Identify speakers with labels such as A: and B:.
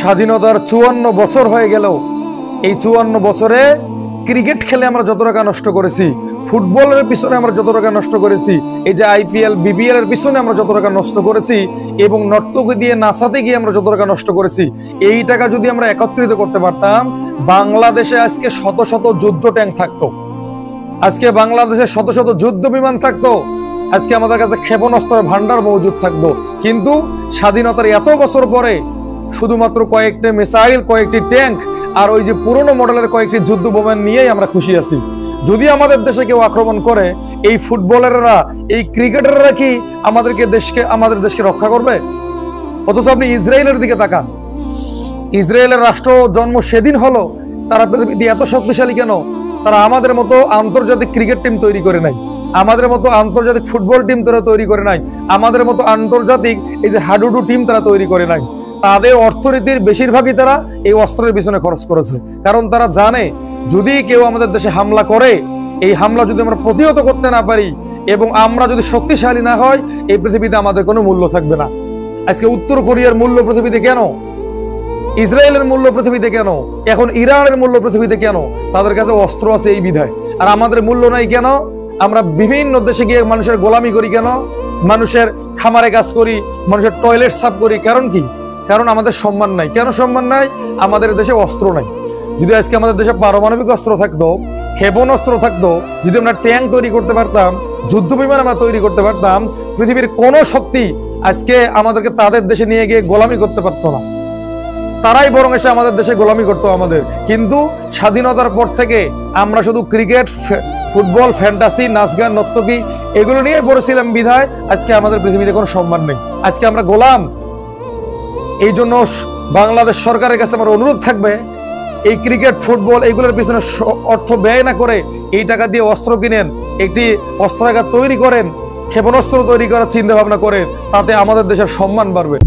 A: স্বাধীনতার 54 বছর হয়ে গেল। এই 54 বছরে ক্রিকেট খেলে আমরা যত টাকা নষ্ট করেছি, ফুটবলের পিছনে আমরা যত টাকা নষ্ট করেছি, এই যে আইপিএল বিপিএল এর পিছনে আমরা যত টাকা নষ্ট করেছি, এবং নর্তকী দিয়ে নাচাতে গিয়ে আমরা যত টাকা নষ্ট করেছি, এই টাকা যদি আমরা একত্রিত করতে পারতাম, বাংলাদেশে আজকে শত শত যুদ্ধ ট্যাঙ্ক থাকতো, আজকে বাংলাদেশে শত শত যুদ্ধ বিমান থাকতো, আজকে আমাদের কাছে ক্ষেপণাস্ত্রের ভান্ডার মজুদ থাকতো। কিন্তু স্বাধীনতার এত বছর পরে শুধুমাত্র কয়েকটি মিসাইল, কয়েকটি ট্যাঙ্ক আর ওই যে পুরনো মডেলের কয়েকটি যুদ্ধ বিমান নিয়েই আমরা খুশি আছি। যদি আমাদের দেশে কেউ আক্রমণ করে, এই ফুটবলাররা, এই ক্রিকেটাররা কি আমাদের দেশকে রক্ষা করবে? অথচ আপনি ইসরায়েলের দিকে তাকান, ইসরায়েলের রাষ্ট্র জন্ম সেদিন হলো, তারা পৃথিবীতে এত শক্তিশালী কেন? তারা আমাদের মতো আন্তর্জাতিক ক্রিকেট টিম তৈরি করে নাই, আমাদের মতো আন্তর্জাতিক ফুটবল টিম তারা তৈরি করে নাই, আমাদের মতো আন্তর্জাতিক এই যে হাডুডু টিম তারা তৈরি করে নাই। তাদের অর্থনীতির বেশিরভাগই তারা এই অস্ত্রের পিছনে খরচ করেছে, কারণ তারা জানে যদি কেউ আমাদের দেশে হামলা করে, এই হামলা যদি আমরা প্রতিহত করতে না পারি এবং আমরা যদি শক্তিশালী না হয়, এই পৃথিবীতে আমাদের কোনো মূল্য থাকবে না। আজকে উত্তর কোরিয়ার মূল্য পৃথিবীতে কেন? ইসরায়েলের মূল্য পৃথিবীতে কেন? এখন ইরানের মূল্য পৃথিবীতে কেন? তাদের কাছে অস্ত্র আছে এই বিধায়। আর আমাদের মূল্য নাই কেন? আমরা বিভিন্ন দেশে গিয়ে মানুষের গোলামি করি কেন? মানুষের খামারে কাজ করি, মানুষের টয়লেট সাফ করি। কারণ কি? কারণ আমাদের সম্মান নাই। কেন সম্মান নাই? আমাদের দেশে অস্ত্র নাই। যদি আজকে আমাদের দেশে পারমাণবিক অস্ত্র থাকতো, ক্ষেপণাস্ত্র থাকতো, যদি আমরা ট্যাঙ্ক তৈরি করতে পারতাম, যুদ্ধ বিমান আমরা তৈরি করতে পারতাম, পৃথিবীর কোনো শক্তি আজকে আমাদেরকে তাদের দেশে নিয়ে গিয়ে গোলামি করতে পারতো না। তারাই বরং এসে আমাদের দেশে গোলামি করতো আমাদের। কিন্তু স্বাধীনতার পর থেকে আমরা শুধু ক্রিকেট, ফুটবল, ফ্যান্টাসি, নাচ গান, নর্তকী এগুলো নিয়ে পড়েছিলাম বিধায় আজকে আমাদের পৃথিবীতে কোনো সম্মান নেই। আজকে আমরা গোলাম। এই জন্য বাংলাদেশ সরকারের কাছে আমার অনুরোধ থাকবে, এই ক্রিকেট, ফুটবল এগুলোর পিছনে অর্থ ব্যয় না করে এই টাকা দিয়ে অস্ত্র কিনেন, একটি অস্ত্রাগার তৈরি করেন, ক্ষেপণাস্ত্র তৈরি করার চিন্তা ভাবনা করেন, তাতে আমাদের দেশের সম্মান বাড়বে।